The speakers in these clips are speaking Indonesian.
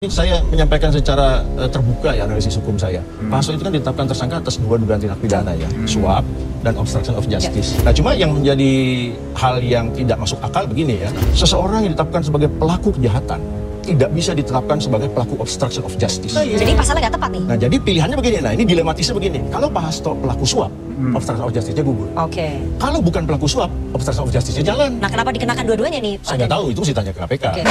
Saya menyampaikan secara terbuka ya analisis hukum saya. Pak Hasto itu kan ditetapkan tersangka atas 2 dugaan tindak pidana ya, suap dan obstruction of justice. Nah cuma yang menjadi hal yang tidak masuk akal begini ya, seseorang yang ditetapkan sebagai pelaku kejahatan tidak bisa ditetapkan sebagai pelaku obstruction of justice. Jadi pasalnya nggak tepat nih? Nah jadi pilihannya begini, nah ini dilematisnya begini. Kalau Pak Hasto pelaku suap, obstruction of justice-nya gugur. Oke. Kalau bukan pelaku suap, obstruction of justice-nya jalan. Nah kenapa dikenakan dua-duanya nih? Saya nggak tahu, itu mesti tanya ke KPK. Oke.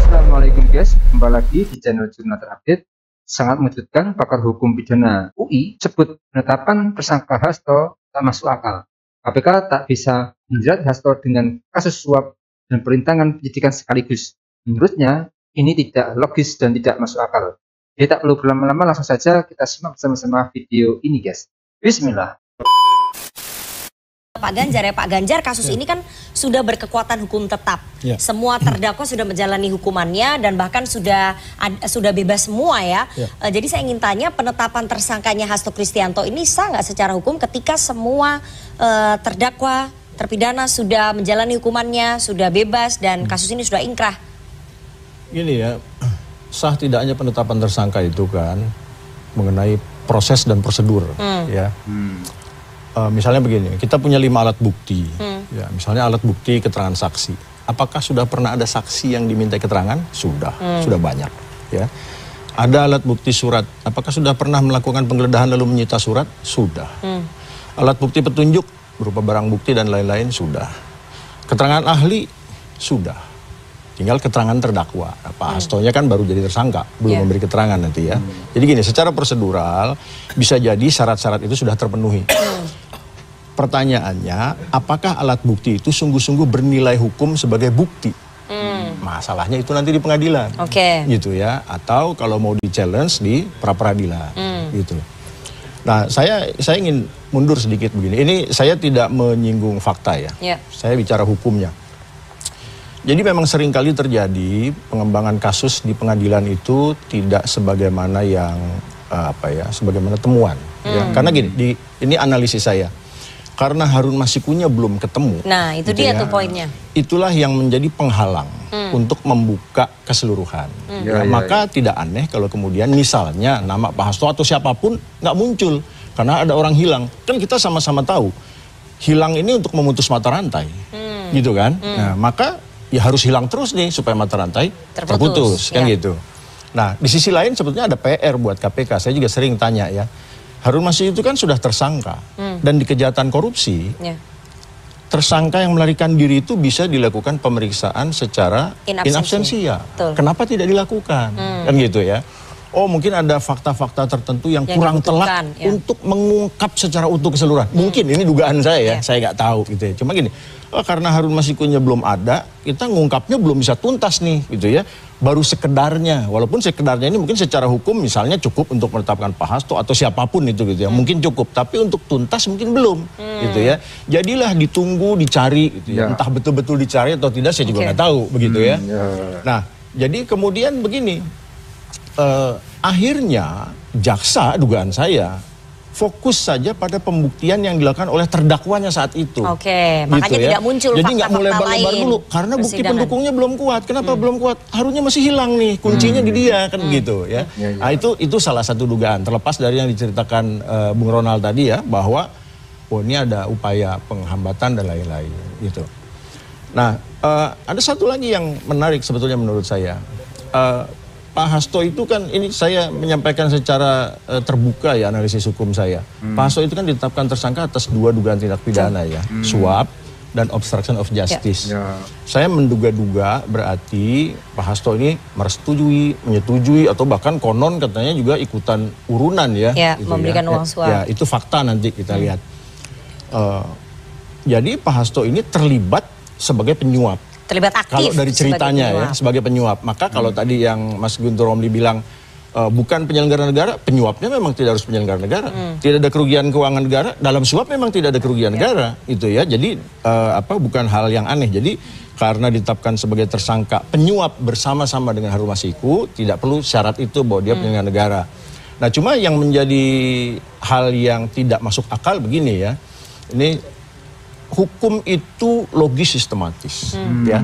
Assalamualaikum guys, kembali lagi di channel Jurnal Terupdate. Sangat mengejutkan, pakar hukum pidana UI sebut penetapan tersangka Hasto tak masuk akal. KPK tak bisa menjerat Hasto dengan kasus suap dan perintangan penyidikan sekaligus. Menurutnya, ini tidak logis dan tidak masuk akal. Jadi tak perlu berlama-lama, langsung saja kita simak bersama-sama video ini guys. Bismillah. Pak Ganjar ya, Pak Ganjar kasus ini kan sudah berkekuatan hukum tetap. Ya. Semua terdakwa sudah menjalani hukumannya dan bahkan sudah bebas semua ya. Jadi saya ingin tanya, penetapan tersangkanya Hasto Kristianto ini sah nggak secara hukum ketika semua terdakwa terpidana sudah menjalani hukumannya, sudah bebas dan kasus ini sudah ingkrah? Gini ya, sah tidaknya penetapan tersangka itu kan mengenai proses dan prosedur ya. Misalnya begini, kita punya 5 alat bukti, ya, misalnya alat bukti keterangan saksi. Apakah sudah pernah ada saksi yang diminta keterangan? Sudah banyak. Ya. Ada alat bukti surat. Apakah sudah pernah melakukan penggeledahan lalu menyita surat? Sudah. Alat bukti petunjuk berupa barang bukti dan lain-lain sudah. Keterangan ahli sudah. Tinggal keterangan terdakwa. Nah, Pak Hastonya kan baru jadi tersangka, belum memberi keterangan nanti ya. Jadi gini, secara prosedural bisa jadi syarat-syarat itu sudah terpenuhi. Pertanyaannya, apakah alat bukti itu sungguh-sungguh bernilai hukum sebagai bukti? Masalahnya itu nanti di pengadilan, gitu ya. Atau kalau mau di-challenge di pra-peradilan, gitu. Nah, saya ingin mundur sedikit begini. Ini saya tidak menyinggung fakta ya. Saya bicara hukumnya. Jadi memang seringkali terjadi pengembangan kasus di pengadilan itu tidak sebagaimana yang sebagaimana temuan. Ya. Karena gini, ini analisis saya. Karena Harun Masikunya belum ketemu. Nah, itu gitu dia ya, tuh poinnya. Itulah yang menjadi penghalang untuk membuka keseluruhan. Maka tidak aneh kalau kemudian misalnya nama Pak Hasto atau siapapun nggak muncul karena ada orang hilang. Kan kita sama-sama tahu hilang ini untuk memutus mata rantai, gitu kan? Nah, maka ya harus hilang terus nih supaya mata rantai terputus kan gitu. Nah, di sisi lain sebetulnya ada PR buat KPK. Saya juga sering tanya ya. Harun Masiku itu kan sudah tersangka dan di kejahatan korupsi tersangka yang melarikan diri itu bisa dilakukan pemeriksaan secara in absentia. Kenapa tidak dilakukan? Kan gitu ya. Oh, mungkin ada fakta-fakta tertentu yang kurang telak untuk mengungkap secara utuh keseluruhan. Mungkin ini dugaan saya ya, saya nggak tahu gitu ya. Cuma gini, karena Harun Masikunya belum ada, kita ngungkapnya belum bisa tuntas nih gitu ya. Baru sekedarnya, walaupun sekedarnya ini mungkin secara hukum misalnya cukup untuk menetapkan Pak Hasto atau siapapun itu gitu ya. Mungkin cukup, tapi untuk tuntas mungkin belum gitu ya. Jadilah ditunggu, dicari gitu ya. Entah betul-betul dicari atau tidak saya juga nggak tahu begitu ya. Nah, jadi kemudian begini. Akhirnya jaksa, dugaan saya, fokus saja pada pembuktian yang dilakukan oleh terdakwanya saat itu. Makanya gitu tidak muncul jadi nggak mau fakta-fakta lebar-lebar lain dulu karena bukti pendukungnya belum kuat. Kenapa belum kuat? Harunnya masih hilang nih, kuncinya di dia kan gitu ya. Nah, itu salah satu dugaan. Terlepas dari yang diceritakan Bung Ronald tadi ya, bahwa ini ada upaya penghambatan dan lain-lain gitu. Nah, ada satu lagi yang menarik sebetulnya menurut saya. Pak Hasto itu kan, ini saya menyampaikan secara terbuka ya analisis hukum saya. Pak Hasto itu kan ditetapkan tersangka atas 2 dugaan tindak pidana ya, suap dan obstruction of justice. Saya menduga-duga berarti Pak Hasto ini menyetujui atau bahkan konon katanya juga ikutan urunan ya. Gitu memberikan uang suap. Ya, itu fakta nanti kita lihat. Jadi Pak Hasto ini terlibat sebagai penyuap. Terlibat aktif kalau dari ceritanya ya sebagai penyuap. Maka kalau tadi yang Mas Guntur Romli bilang bukan penyelenggara negara, penyuapnya memang tidak harus penyelenggara negara. Tidak ada kerugian keuangan negara, dalam suap memang tidak ada kerugian negara itu ya. Jadi bukan hal yang aneh. Jadi karena ditetapkan sebagai tersangka penyuap bersama-sama dengan Harun Masiku, tidak perlu syarat itu bahwa dia penyelenggara negara. Nah, cuma yang menjadi hal yang tidak masuk akal begini ya. Ini hukum itu logis sistematis ya.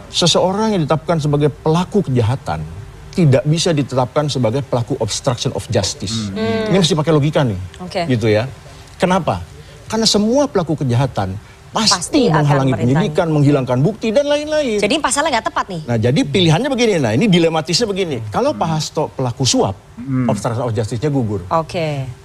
Seseorang yang ditetapkan sebagai pelaku kejahatan tidak bisa ditetapkan sebagai pelaku obstruction of justice. Ini mesti pakai logika nih, gitu ya. Kenapa? Karena semua pelaku kejahatan pasti menghalangi penyidikan, menghilangkan bukti dan lain-lain. Jadi pasalnya nggak tepat nih. Nah, jadi pilihannya begini. Nah, ini dilematisnya begini. Kalau Pak Hasto pelaku suap, obstruction of justice-nya gugur.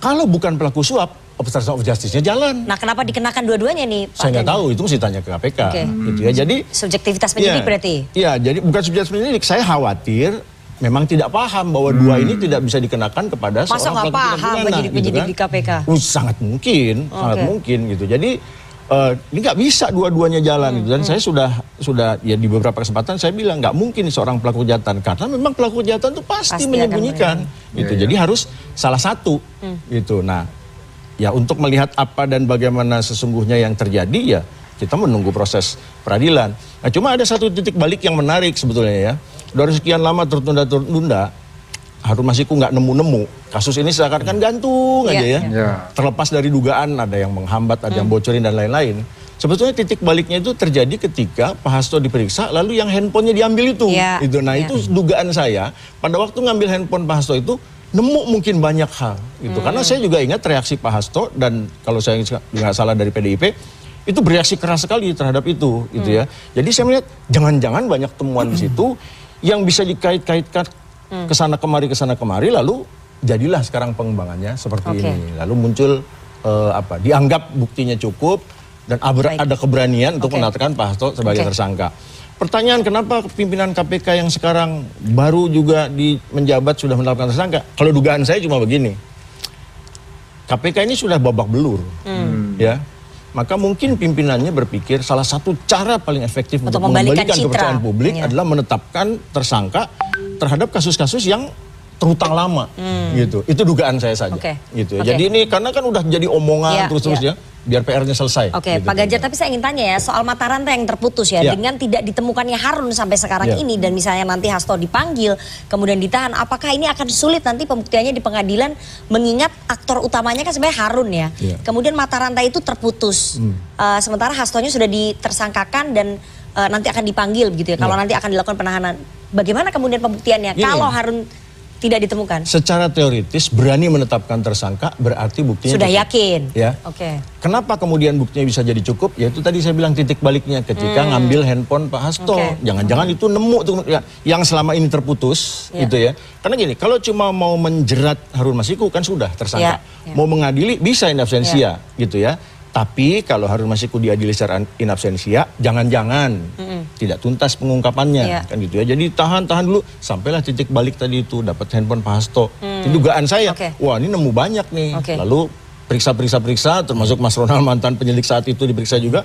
Kalau bukan pelaku suap, obstruction of justice-nya jalan. Nah, kenapa dikenakan dua-duanya nih, Pak? Saya nggak tahu, itu mesti tanya ke KPK. Gitu ya. Jadi subjektivitas penyidik berarti? Iya, jadi bukan subjektivitas penyidik. Saya khawatir memang tidak paham bahwa dua ini tidak bisa dikenakan kepada seorang pelaku tindak pidana. Penyidik di KPK? Sangat mungkin, sangat mungkin gitu. Jadi ini nggak bisa dua-duanya jalan gitu. Dan saya sudah ya di beberapa kesempatan saya bilang nggak mungkin seorang pelaku kejahatan karena memang pelaku kejahatan itu pasti menyembunyikan gitu. Jadi harus salah satu gitu. Nah, ya untuk melihat apa dan bagaimana sesungguhnya yang terjadi ya kita menunggu proses peradilan. Nah, cuma ada satu titik balik yang menarik sebetulnya ya. Dari sekian lama tertunda, Harun Masiku nggak nemu-nemu. Kasus ini seakan-akan gantung aja ya. Terlepas dari dugaan ada yang menghambat, ada yang bocorin dan lain-lain. Sebetulnya titik baliknya itu terjadi ketika Pak Hasto diperiksa, lalu yang handphonenya diambil itu. Nah itu dugaan saya, pada waktu ngambil handphone Pak Hasto itu, nemu mungkin banyak hal. Gitu. Karena saya juga ingat reaksi Pak Hasto, dan kalau saya nggak salah dari PDIP, itu bereaksi keras sekali terhadap itu. Gitu ya. Jadi saya melihat, jangan-jangan banyak temuan di situ, yang bisa dikait-kaitkan kesana kemari, lalu jadilah sekarang pengembangannya seperti ini. Lalu muncul dianggap buktinya cukup dan ada keberanian untuk menetapkan Pak Hasto sebagai tersangka. Pertanyaan kenapa pimpinan KPK yang sekarang baru juga menjabat sudah menetapkan tersangka? Kalau dugaan saya cuma begini, KPK ini sudah babak belur, ya. Maka mungkin pimpinannya berpikir salah satu cara paling efektif untuk mengembalikan kepercayaan publik adalah menetapkan tersangka terhadap kasus-kasus yang terutang lama, gitu. Itu dugaan saya saja, gitu. Jadi ini karena kan udah jadi omongan terus-terus ya, biar PR-nya selesai. Gitu, Pak Ganjar, tapi saya ingin tanya ya soal mata rantai yang terputus ya, dengan tidak ditemukannya Harun sampai sekarang ini dan misalnya nanti Hasto dipanggil, kemudian ditahan, apakah ini akan sulit nanti pembuktiannya di pengadilan mengingat aktor utamanya kan sebenarnya Harun ya. Kemudian mata rantai itu terputus, sementara Hastonya sudah ditersangkakan dan nanti akan dipanggil begitu ya. Kalau nanti akan dilakukan penahanan, bagaimana kemudian pembuktiannya kalau Harun tidak ditemukan? Secara teoritis berani menetapkan tersangka berarti buktinya sudah cukup. Yakin. Ya. Kenapa kemudian buktinya bisa jadi cukup? Yaitu tadi saya bilang titik baliknya ketika ngambil handphone Pak Hasto. Jangan-jangan itu nemu tuh yang selama ini terputus gitu ya. Karena gini, kalau cuma mau menjerat Harun Masiku kan sudah tersangka. Mau mengadili bisa in absentia gitu ya. Tapi kalau Harun Masiku diadili secara in absentia, jangan-jangan tidak tuntas pengungkapannya, kan gitu ya. Jadi tahan dulu, sampailah titik balik tadi itu dapat handphone Pak Hasto. Itu dugaan saya, wah ini nemu banyak nih. Lalu periksa, termasuk Mas Ronald mantan penyidik saat itu diperiksa juga.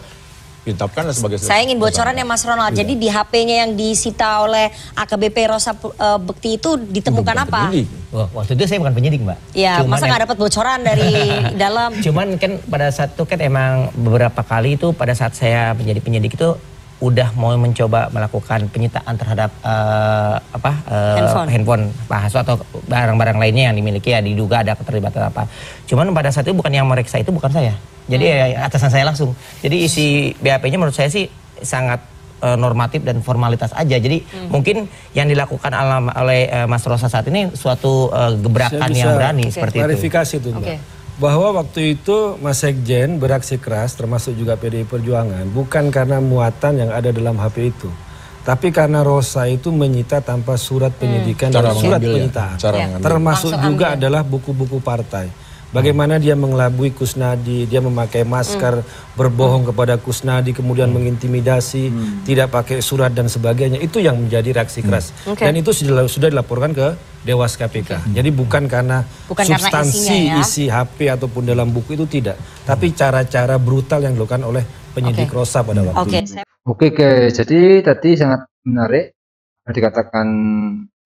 Ditetapkan sebagai saya ingin bocoran ya Mas Ronald. Jadi di HP-nya yang disita oleh AKBP Rosa Bekti itu ditemukan apa? Waktu itu saya bukan penyidik, Mbak. Ya, masa nggak dapat bocoran dari dalam? Cuman kan pada saat itu kan emang beberapa kali itu pada saat saya menjadi penyidik itu udah mau mencoba melakukan penyitaan terhadap handphone Pak Hasto atau barang-barang lainnya yang dimiliki ya, diduga ada keterlibatan apa. Cuman pada saat itu bukan yang meriksa itu bukan saya. Jadi atasan saya langsung. Jadi isi BAP-nya menurut saya sih sangat normatif dan formalitas aja. Jadi mungkin yang dilakukan oleh Mas Rosa saat ini suatu gebrakan yang berani seperti itu. Klarifikasi itu, Mbak. Bahwa waktu itu Mas Sekjen beraksi keras termasuk juga PDI Perjuangan bukan karena muatan yang ada dalam HP itu. Tapi karena Rosa itu menyita tanpa surat penyidikan dan surat penyitaan. Termasuk juga adalah buku-buku partai. Bagaimana dia mengelabui Kusnadi, dia memakai masker, berbohong kepada Kusnadi, kemudian mengintimidasi, tidak pakai surat dan sebagainya. Itu yang menjadi reaksi keras. Dan itu sudah dilaporkan ke Dewas KPK. Jadi bukan karena substansi isi HP ataupun dalam buku itu tidak. Tapi cara-cara brutal yang dilakukan oleh penyidik Rosa pada waktu itu. Oke, jadi tadi sangat menarik dikatakan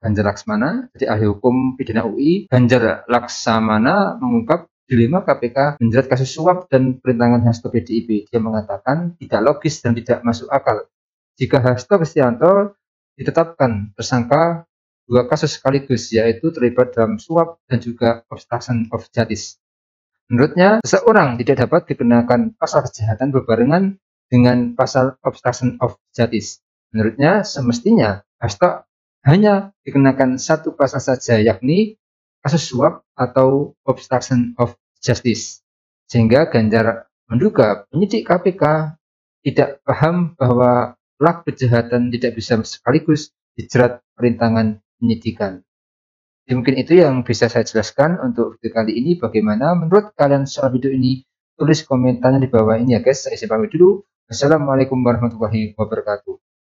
Ganjar Laksmana, jadi ahli hukum pidana UI. Ganjar Laksamana mengungkap dilema KPK menjerat kasus suap dan perintangan Hasto PDIP. Dia mengatakan tidak logis dan tidak masuk akal jika Hasto Kristianto ditetapkan tersangka dua kasus sekaligus, yaitu terlibat dalam suap dan juga obstruction of justice. Menurutnya, seseorang tidak dapat dikenakan pasal kejahatan berbarengan dengan pasal obstruction of justice. Menurutnya, semestinya Hasto hanya dikenakan satu pasal saja, yakni kasus suap atau obstruction of justice. Sehingga Ganjar menduga penyidik KPK tidak paham bahwa pelaku kejahatan tidak bisa sekaligus dijerat perintangan penyidikan. Mungkin itu yang bisa saya jelaskan untuk video kali ini. Bagaimana menurut kalian soal video ini? Tulis komentarnya di bawah ini ya guys. Saya pamit dulu. Assalamualaikum warahmatullahi wabarakatuh.